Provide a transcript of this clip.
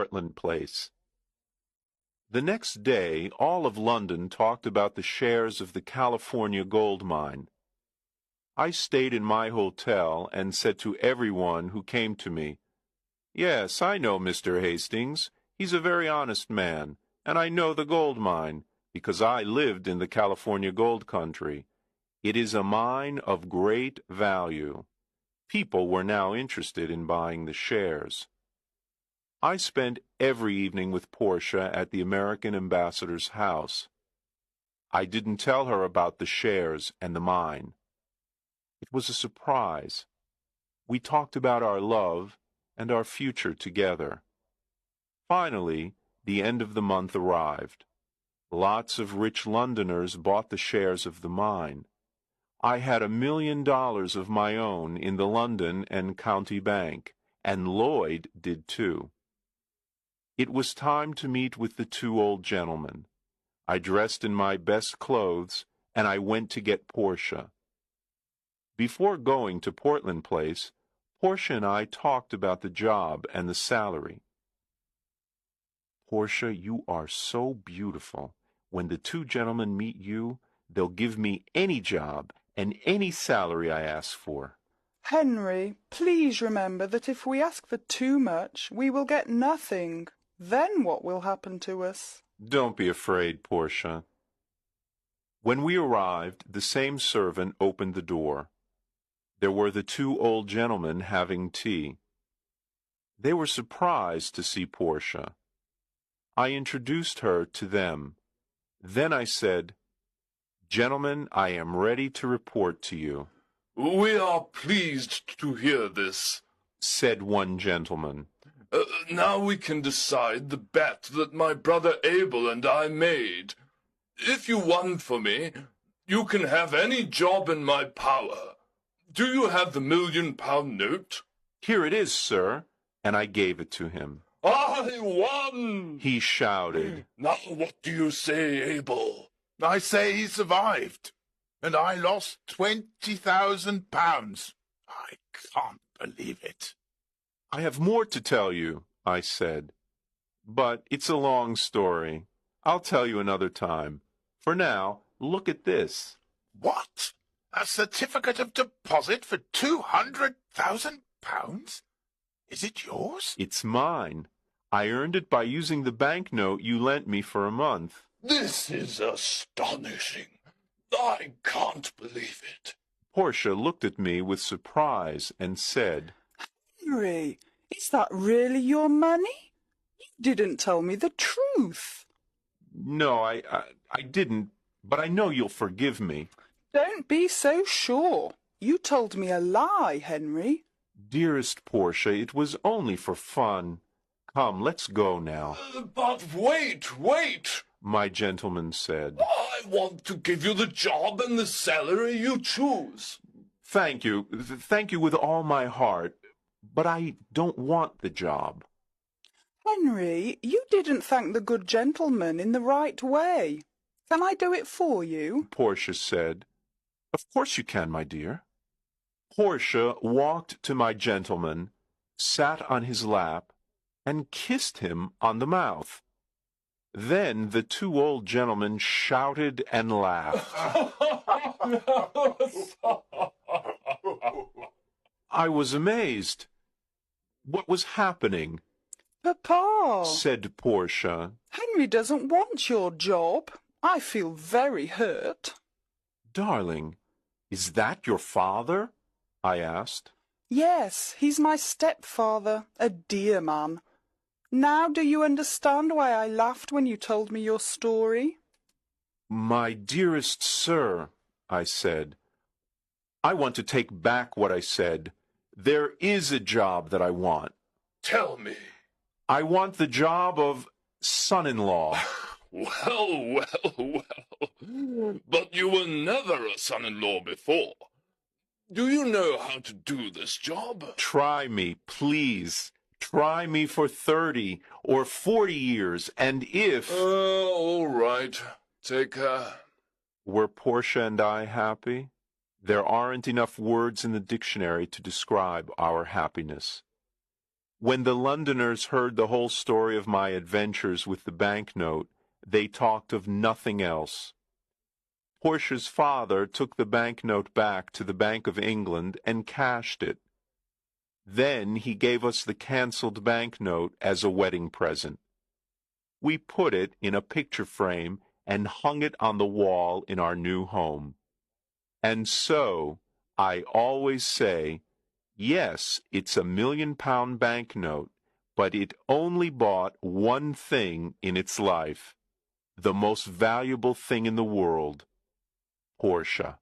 Portland Place. The next day, all of London talked about the shares of the California gold mine. I stayed in my hotel and said to everyone who came to me, "Yes, I know Mr. Hastings. He's a very honest man, and I know the gold mine, because I lived in the California gold country. It is a mine of great value." People were now interested in buying the shares. I spent every evening with Portia at the American ambassador's house. I didn't tell her about the shares and the mine. It was a surprise. We talked about our love and our future together. Finally, the end of the month arrived. Lots of rich Londoners bought the shares of the mine. I had $1 million of my own in the London and County Bank, and Lloyd did too. It was time to meet with the two old gentlemen. I dressed in my best clothes, and I went to get Portia. Before going to Portland Place, Portia and I talked about the job and the salary. "Portia, you are so beautiful. When the two gentlemen meet you, they'll give me any job and any salary I ask for." Henry, please remember that if we ask for too much, we will get nothing. Then what will happen to us? "Don't be afraid, Portia." When we arrived, the same servant opened the door. There were the two old gentlemen having tea. They were surprised to see Portia. I introduced her to them. Then I said, "Gentlemen, I am ready to report to you." "We are pleased to hear this," said one gentleman. Now we can decide the bet that my brother Abel and I made. If you won for me, you can have any job in my power. Do you have the £1,000,000 note?" "Here it is, sir," and I gave it to him. "I won!" he shouted. "Now what do you say, Abel?" "I say he survived, and I lost £20,000. I can't believe it." "I have more to tell you," I said. "But it's a long story. I'll tell you another time. For now, look at this." "What? A certificate of deposit for £200,000? Is it yours?" "It's mine. I earned it by using the banknote you lent me for a month." "This is astonishing. I can't believe it." Portia looked at me with surprise and said, Henry, is that really your money? You didn't tell me the truth. "No, I didn't, but I know you'll forgive me." Don't be so sure. You told me a lie, Henry. "Dearest Portia, it was only for fun. Come, let's go now," "But wait, my gentleman said. I want to give you the job and the salary you choose." Thank you with all my heart, but I don't want the job." Henry, you didn't thank the good gentleman in the right way. Can I do it for you? Portia said. "Of course you can, my dear." Portia walked to my gentleman, sat on his lap, and kissed him on the mouth. Then the two old gentlemen shouted and laughed. I was amazed. What was happening? Papa, said Portia. Henry doesn't want your job. I feel very hurt. Darling, is that your father? I asked. Yes, he's my stepfather, a dear man. Now do you understand why I laughed when you told me your story? My dearest sir, I said, I want to take back what I said. There is a job that I want. Tell me. I want the job of son-in-law. Well. But you were never a son-in-law before. Do you know how to do this job? Try me, please. Try me for 30 or 40 years, and if... All right. Take her. Were Portia and I happy? There aren't enough words in the dictionary to describe our happiness. When the Londoners heard the whole story of my adventures with the banknote, they talked of nothing else. Portia's father took the banknote back to the Bank of England and cashed it. Then he gave us the cancelled banknote as a wedding present. We put it in a picture frame and hung it on the wall in our new home. And so, I always say, yes, it's a £1,000,000 banknote, but it only bought one thing in its life, the most valuable thing in the world, Portia.